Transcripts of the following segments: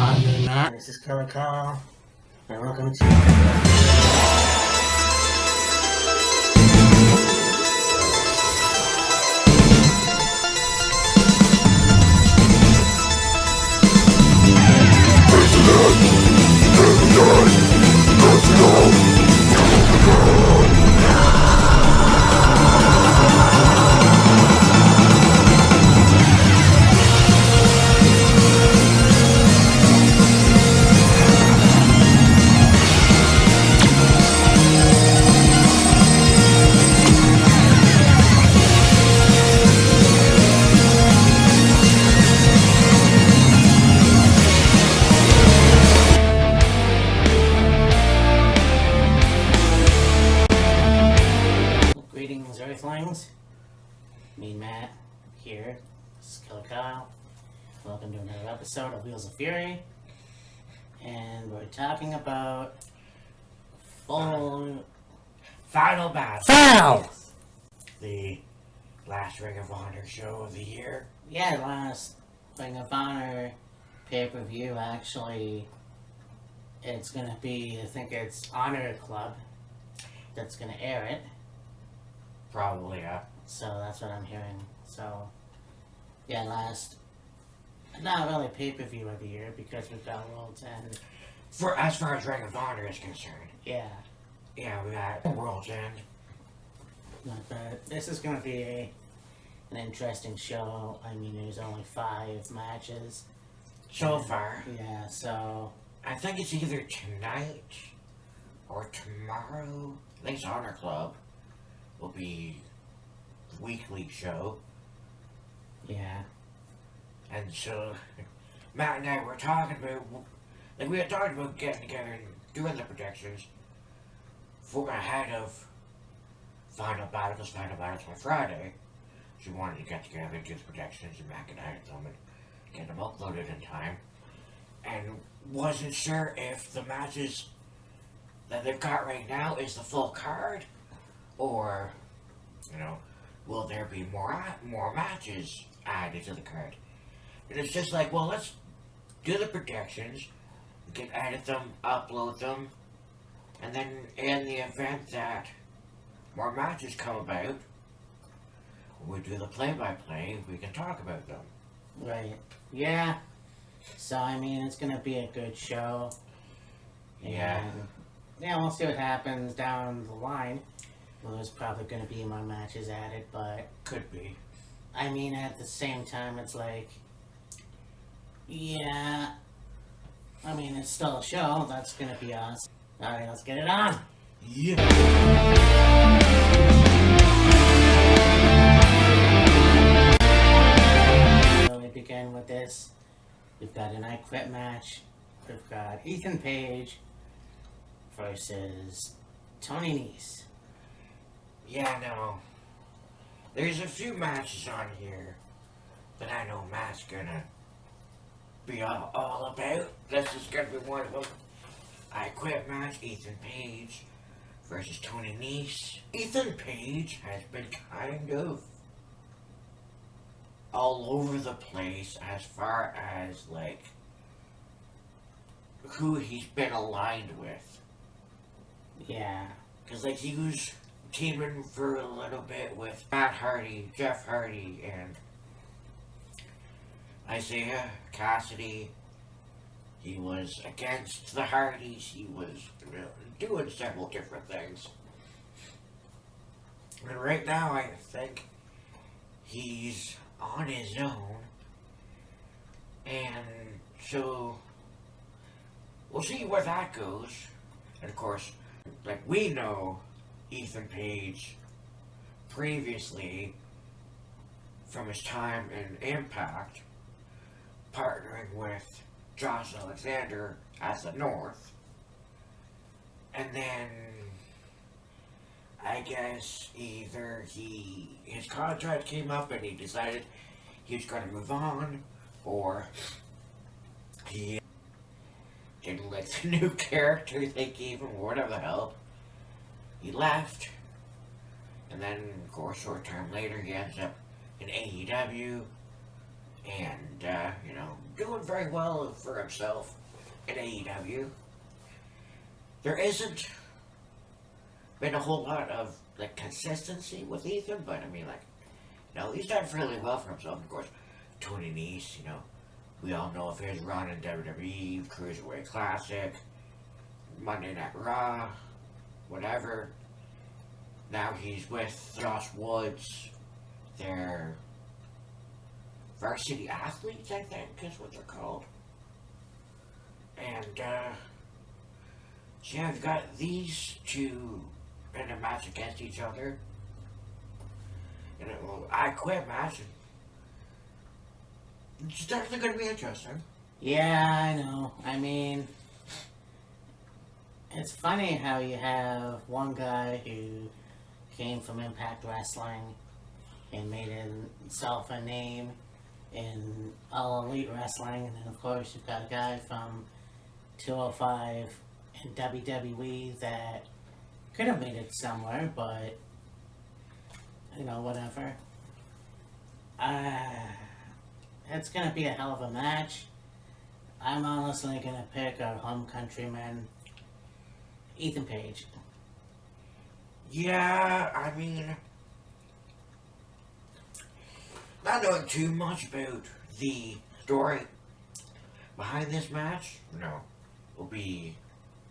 I'm doing that. This is Killer Carl, and welcome to... Greetings, Earthlings. Me, Matt, here. This is Killer Kyle. Welcome to another episode of Wheels of Fury. And we're talking about Final Battle. Foul! The last Ring of Honor show of the year. Yeah, last Ring of Honor pay-per-view, actually. It's gonna be, I think it's Honor Club that's gonna air it. Probably, yeah. So that's what I'm hearing. So, yeah, last, not really pay-per-view of the year because we've got World's End. As far as Ring of Honor is concerned. Yeah. Yeah, we got World's End. But this is going to be an interesting show. I mean, there's only 5 matches. So far. Yeah, so... I think it's either tonight or tomorrow. I think it's Honor Club will be the weekly show. Yeah. And so, Matt and I were talking about, like we had talked about getting together and doing the predictions for ahead of Final Battle, because Final Battle's on Friday. So we wanted to get together and do the predictions and Mac and I had them and get them uploaded in time. And wasn't sure if the matches that they've got right now is the full card, or, you know, will there be more matches added to the card? And it's just like, well, let's do the predictions, we can edit them, upload them, and then in the event that more matches come about, we do the play-by-play, we can talk about them. Right. Yeah. So, I mean, it's going to be a good show. Yeah. And, yeah, we'll see what happens down the line. Well, there's probably going to be more matches added, but... Could be. I mean, at the same time, it's like... Yeah... I mean, it's still a show. That's going to be us. Alright, let's get it on! Yeah. So we begin with this. We've got an I Quit match. We've got Ethan Page versus Tony Nese. Yeah, no. There's a few matches on here that I know Matt's gonna be all about. This is gonna be one of them. I Quit match, Ethan Page versus Tony Nese. Ethan Page has been kind of all over the place as far as, like, who he's been aligned with. Yeah. Because, like, he was teaming for a little bit with Matt Hardy, Jeff Hardy, and Isaiah Cassidy. He was against the Hardys. He was doing several different things. And right now, I think he's on his own. And so, we'll see where that goes. And of course, like, we know Ethan Page previously from his time in Impact, partnering with Josh Alexander as the North. And then I guess either his contract came up and he decided he was going to move on, or he didn't like the new character they gave him, or whatever the hell. He left, and then, of course, short term later, he ends up in AEW, and, doing very well for himself in AEW. There isn't been a whole lot of like consistency with Ethan, but I mean, like, he's done fairly well for himself. Of course, Tony Nese, we all know of his run in WWE, Cruiserweight Classic, Monday Night Raw, whatever. Now he's with Josh Woods. They're varsity athletes, I think, is what they're called. And, so yeah, I've got these two in a match against each other. And I quit match. It's definitely going to be interesting. Yeah, I know. I mean, it's funny how you have one guy who came from Impact Wrestling and made himself a name in All Elite Wrestling, and then of course you've got a guy from 205 in WWE that could have made it somewhere, but whatever. It's gonna be a hell of a match. I'm honestly gonna pick our home countryman, Ethan Page. Yeah, I mean, not knowing too much about the story behind this match,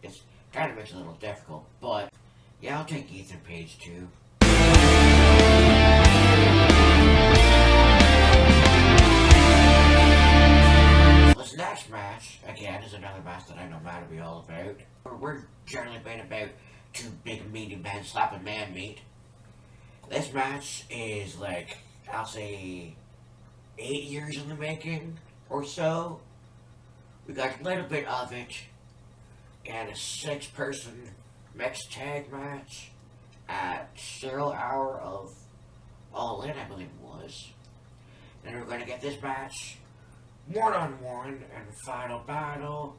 it's kind of makes it a little difficult, but yeah, I'll take Ethan Page too. This next match, again, is another match that I know Matt will be all about. We're generally been about two big meaty men slapping man meat. This match is like, I'll say, 8 years in the making or so. We got a little bit of it in a 6-person mixed tag match at 0 hour of All In, I believe it was. Then we're going to get this match one-on-one and final battle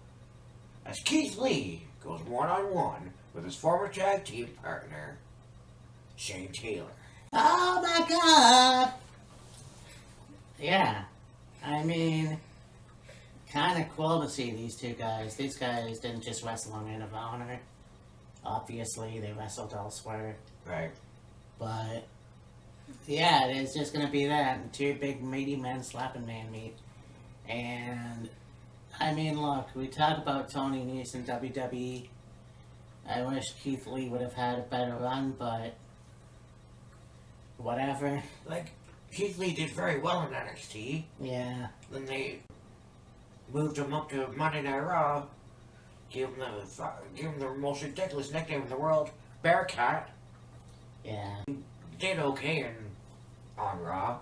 as Keith Lee goes one-on-one with his former tag team partner, Shane Taylor. Oh my god! Yeah, I mean, kind of cool to see these two guys. These guys didn't just wrestle on Ring of Honor. Obviously, they wrestled elsewhere. Right. But, yeah, it's just going to be that. Two big meaty men slapping man meat. And, I mean, look, we talk about Tony Nese in WWE. I wish Keith Lee would have had a better run, but whatever. Like, Keith Lee did very well in NXT. Yeah. Then they moved him up to Monday Night Raw, gave him the most ridiculous nickname in the world, Bearcat. Yeah. Did okay on Raw.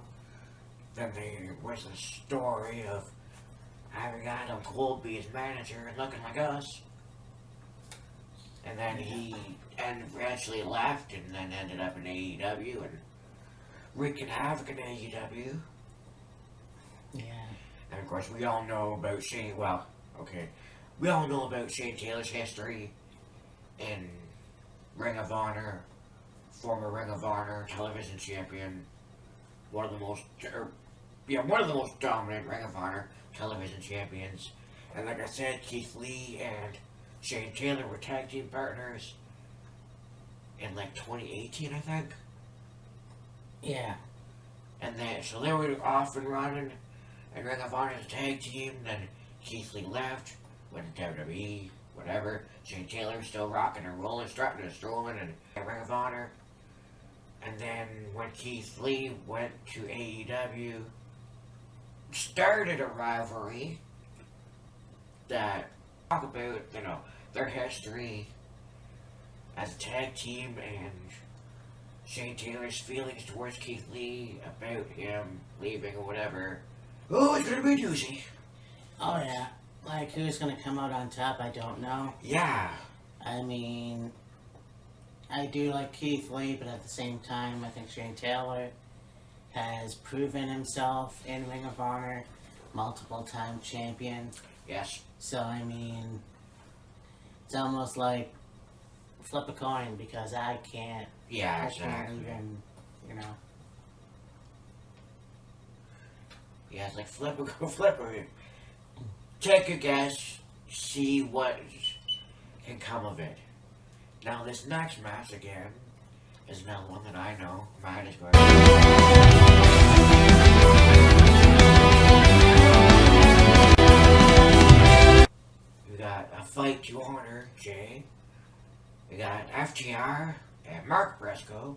Then there was the story of having Adam Cole be his manager and looking like us. And then he eventually left and then ended up in AEW and wreaking havoc in AEW. Yeah. And of course we all know about we all know about Shane Taylor's history in Ring of Honor, former Ring of Honor television champion, one of the most dominant Ring of Honor television champions. And like I said, Keith Lee and Shane Taylor were tag team partners in like 2018, I think. Yeah. And then, so they were off and running in Ring of Honor as a tag team. Then Keith Lee left, went to WWE, whatever. Shane Taylor still rocking and rolling, strutting and strolling in Ring of Honor. And then when Keith Lee went to AEW, started a rivalry that talk about, their history as a tag team and Shane Taylor's feelings towards Keith Lee about him leaving or whatever. Oh, it's gonna be a doozy. Oh yeah. Like, who's gonna come out on top, I don't know. Yeah. I mean, I do like Keith Lee, but at the same time, I think Shane Taylor has proven himself in Ring of Honor, multiple-time champion. Yes. So, I mean, it's almost like flip a coin because I can't. Yeah, I exactly. can't even, Yeah, it's like flip a take a guess, see what can come of it. Now, this next match again is another one that I know Matt is going to. We got a fight to honor Jay. We got FTR and Mark Briscoe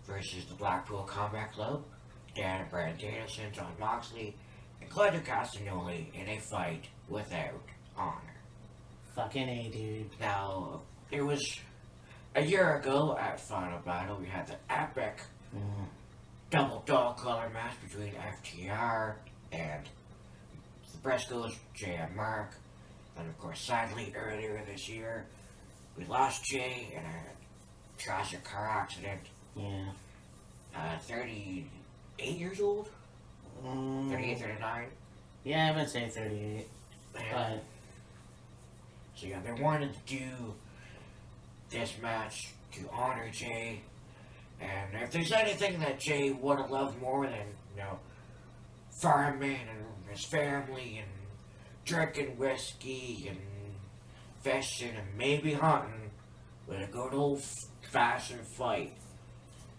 versus the Blackpool Combat Club, Dan and Brad Danielson, John Moxley, and Claudio Castagnoli in a fight without honor. Fucking A, dude. Now, it was a year ago at Final Battle, we had the epic double dog collar match between FTR and the Briscoes, Jay and Mark. And of course, sadly, earlier this year, we lost Jay in a tragic car accident. Yeah. 38 years old? 38, 39? Yeah, I would say 38. But so yeah, they wanted to do this match to honor Jay. And if there's anything that Jay would have loved more than, farming and his family and drinking whiskey and fishing and maybe hunting, with a good old fashioned fight.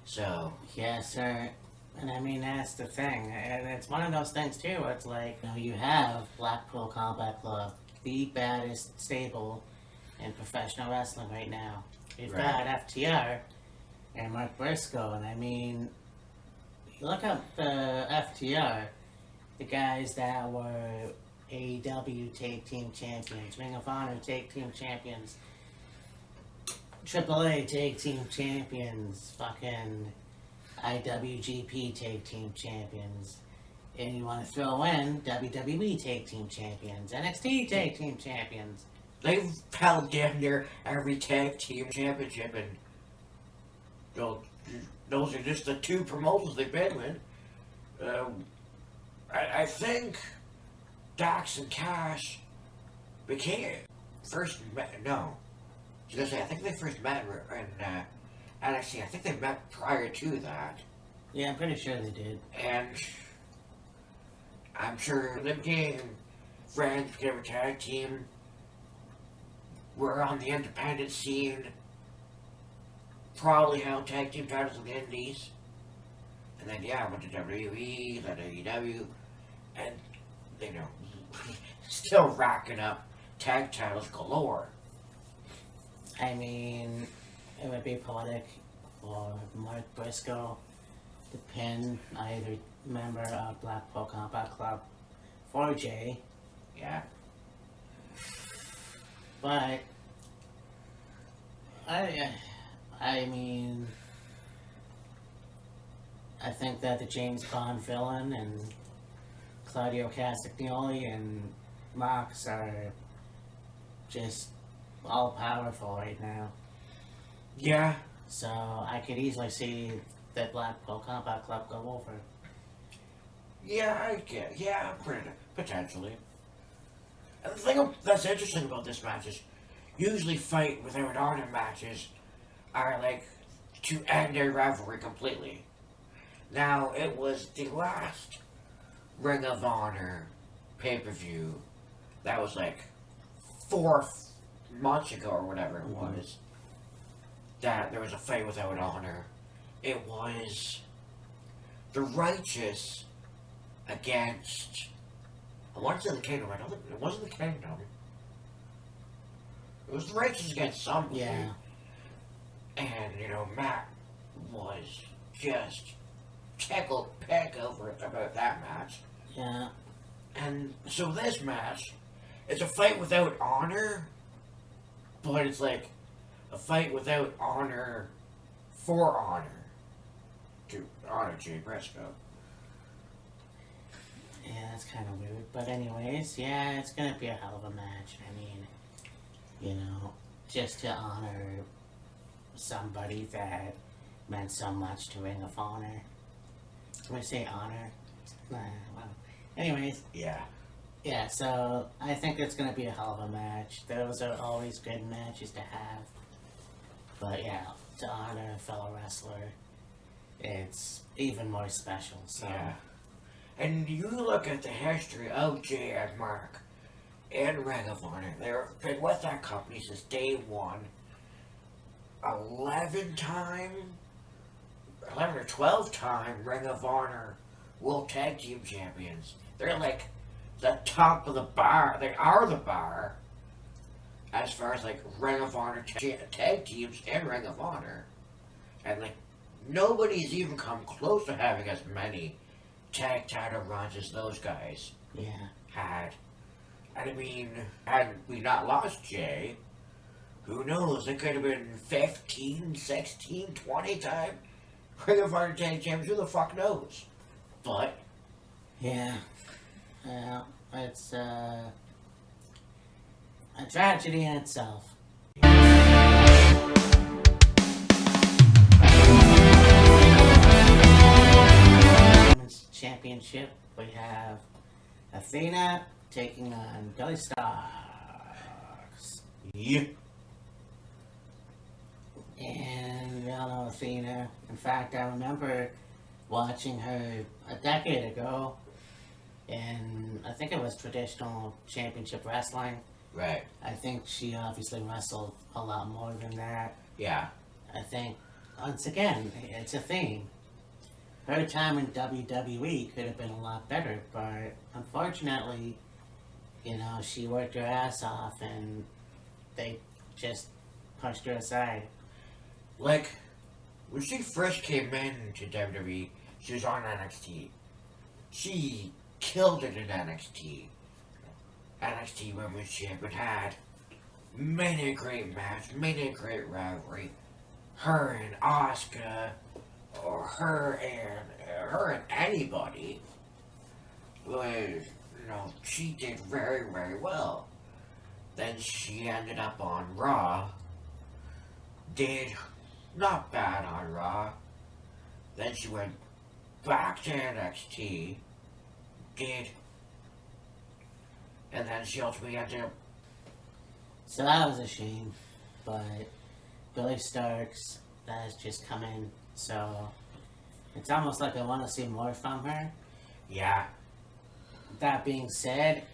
So yes, sir. And I mean, that's the thing. And it's one of those things, too. It's like, you have Blackpool Combat Club, the baddest stable in professional wrestling right now. You've got FTR and Mark Briscoe. And I mean, you look up the FTR, the guys that were AEW Tag Team Champions, Ring of Honor Tag Team Champions, AAA Tag Team Champions, fucking IWGP Tag Team Champions, and you want to throw in WWE Tag Team Champions, NXT Tag Team Champions. They've held damn near every tag team championship, and those are just the two promotions they've been with. I think Dax and Cash became first met. No, I was gonna say I think they first met in NXT. I think they met prior to that. Yeah, I'm pretty sure they did. And I'm sure they became friends, became a tag team. We're on the independent scene. Probably held tag team titles in the Indies. And then, went to WWE, then AEW. And, still racking up tag titles galore. I mean, it would be poetic for Mark Briscoe to pin either member of Blackpool Combat Club for Jay. Yeah. But I mean, I think that the James Bond villain and Claudio Castagnoli and Mox are just all powerful right now. Yeah. So I could easily see the Blackpool Combat Club go over. Yeah, potentially. And the thing that's interesting about this match is, usually fight without honor matches are like to end their rivalry completely. Now, it was the last Ring of Honor pay-per-view that was like 4 months ago or whatever it was, that there was a fight without honor. It was the Righteous against, I want to say the Kingdom. I don't think it wasn't the Kingdom. It was the Righteous against somebody. Yeah. And, Matt was just tickled pink about that match. Yeah. And so this match, it's a fight without honor, but it's like a fight without honor for honor. To honor Jay Briscoe. Yeah, that's kind of weird. But anyways, yeah, it's going to be a hell of a match. I mean, just to honor somebody that meant so much to Ring of Honor. When I say honor, well, anyways. Yeah. Yeah, so I think it's going to be a hell of a match. Those are always good matches to have. But yeah, to honor a fellow wrestler, it's even more special. So. Yeah. And you look at the history of Jay and Mark, in Ring of Honor. They've been with that company since day one. 11 or 12 time Ring of Honor World Tag Team Champions. They're like the top of the bar. They are the bar as far as like Ring of Honor tag teams in Ring of Honor. And like nobody's even come close to having as many tag title runs as those guys had. And I mean, had we not lost Jay, who knows? It could have been 15, 16, 20 time Ring of Honor tag champions. Who the fuck knows? But yeah, it's a tragedy in itself. Women's Championship. We have Athena taking on Billy Starks. yeah, And we all know Athena. In fact, I remember watching her a decade ago, and I think it was traditional championship wrestling. right. I think she obviously wrestled a lot more than that. Yeah, I think, once again, it's a theme. Her time in WWE could have been a lot better, but unfortunately, you know, she worked her ass off and they just pushed her aside. like when she first came into WWE, she was on NXT. She killed it in NXT. NXT Women's Champion had many great matches, many great rivalry. Her and Asuka, or her and anybody was, you know, she did very, very well. Then she ended up on Raw. Did not bad on Raw. Then she went back to NXT. Did. And then she ultimately ended up. So that was a shame, but Billy Starks has just come in, so it's almost like I want to see more from her. Yeah. That being said,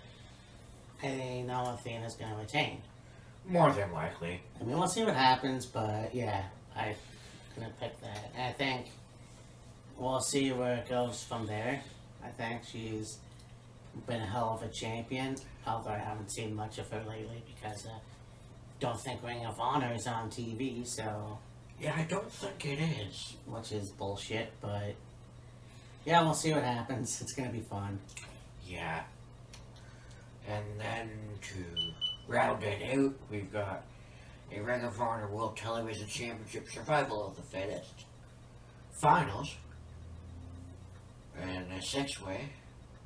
I know Athena's going to retain. More than likely. I mean, we'll see what happens, but yeah, I'm going to pick that. And I think we'll see where it goes from there. I think she's been a hell of a champion, although I haven't seen much of her lately because I don't think Ring of Honor is on TV, so... Yeah, I don't think it is. Which is bullshit, but... Yeah, we'll see what happens. It's going to be fun. Yeah. And then to round it out, we've got a Ring of Honor World Television Championship Survival of the Fittest Finals. And a six-way,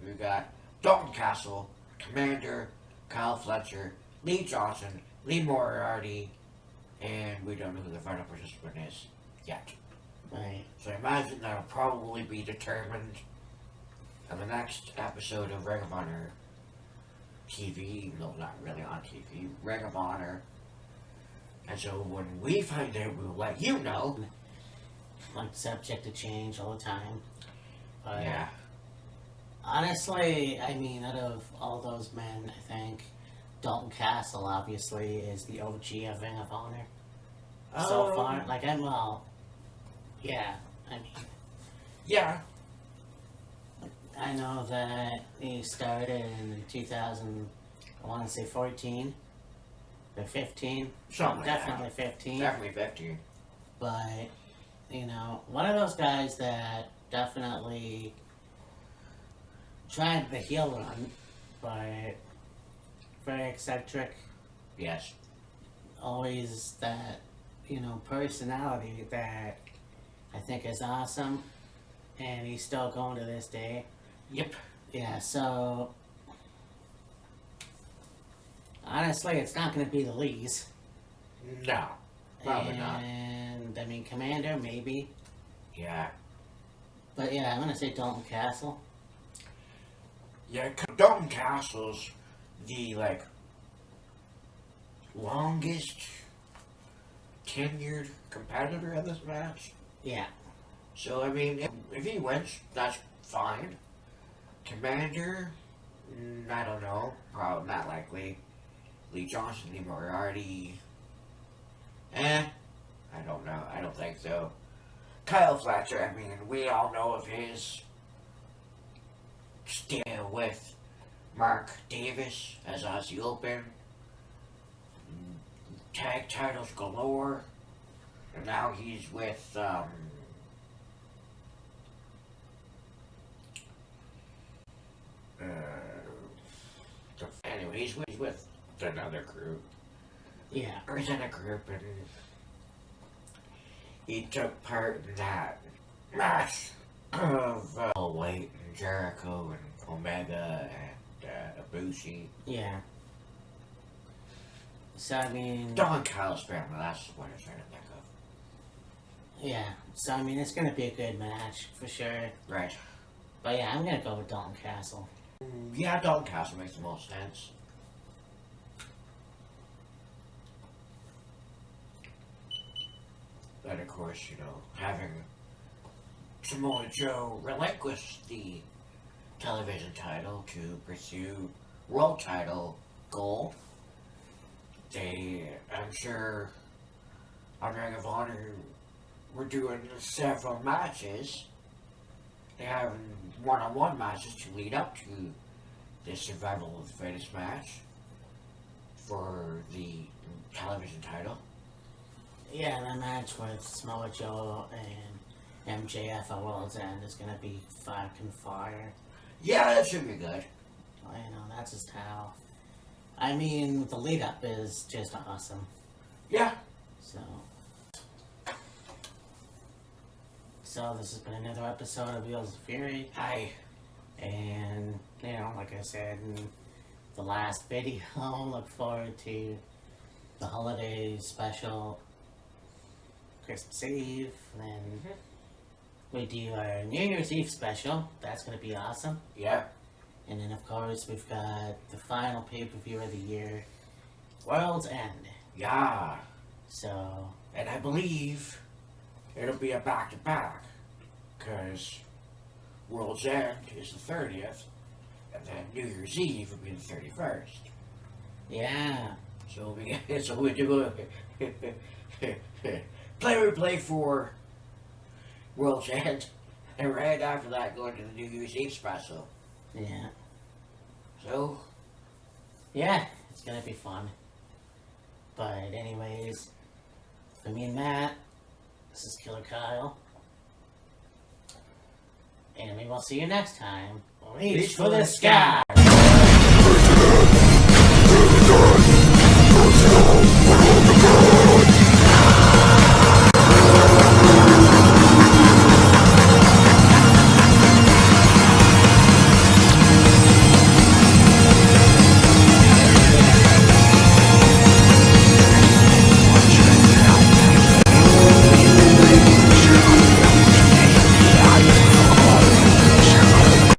we've got Dalton Castle, Commander, Kyle Fletcher, Lee Johnson, Lee Moriarty, and we don't know who the final participant is yet. Right. So I imagine that'll probably be determined in the next episode of Ring of Honor TV. No, not really on TV. Ring of Honor. And so when we find out, we'll let you know. Like, subject to change all the time. But Yeah. honestly, I mean, out of all those men, I think Dalton Castle obviously is the OG of Ring of Honor. So far, like, yeah, I mean, Yeah. I know that he started in 2000, I want to say 14 or 15. Something like Definitely that. 15. Definitely 15. But, you know, one of those guys that definitely tried the heel run, but very eccentric. Yes. Always that, you know, personality that I think is awesome. And he's still going to this day. Yep. Yeah, so honestly, it's not going to be the Lees. No. Probably not. And I mean, Commander, maybe. Yeah. But yeah, I'm going to say Dalton Castle. Yeah, Dalton Castle's the, like, longest tenured competitor in this match. Yeah. So, I mean, if he wins, that's fine. Commander, I don't know. Probably not likely. Lee Johnson, Lee Moriarty. I don't know. I don't think so. Kyle Fletcher, I mean, we all know of his stint with Mark Davis as Aussie Open. Tag titles galore. And now he's with, anyway, he's with another group. Yeah. Or he's in a group and he took part in that match of White and Jericho and Omega and Ibushi. Yeah. So, I mean... Don Callis family, that's what I'm trying to think of. Yeah. So, I mean, it's going to be a good match, for sure. Right. But yeah, I'm going to go with Dalton Castle. Yeah, Don Castle makes the most sense. But of course, you know, having Samoa Joe relinquish the television title to pursue world title goal, I'm sure, on Ring of Honor, we're doing several matches. They have one-on-one matches to lead up to the Survival of the Fittest match for the television title. Yeah, that match with Samoa Joe and MJF at World's End is going to be fucking fire. Yeah, that should be good. I know, that's just how... I mean, the lead-up is just awesome. Yeah. So this has been another episode of Wheels of Fury. Hi. And, you know, like I said in the last video, look forward to the holiday special, Christmas Eve, and then we do our New Year's Eve special. That's going to be awesome. Yeah. And then, of course, we've got the final pay-per-view of the year, World's End. Yeah. So... And I believe it'll be a back-to-back, because World's End is the 30th, and then New Year's Eve will be the 31st. Yeah. So we do a play for World's End, and right after that going to the New Year's Eve special. Yeah. So, yeah, it's gonna be fun. But anyways, for me and Matt, this is Killer Kyle. And we will see you next time. Reach for the sky!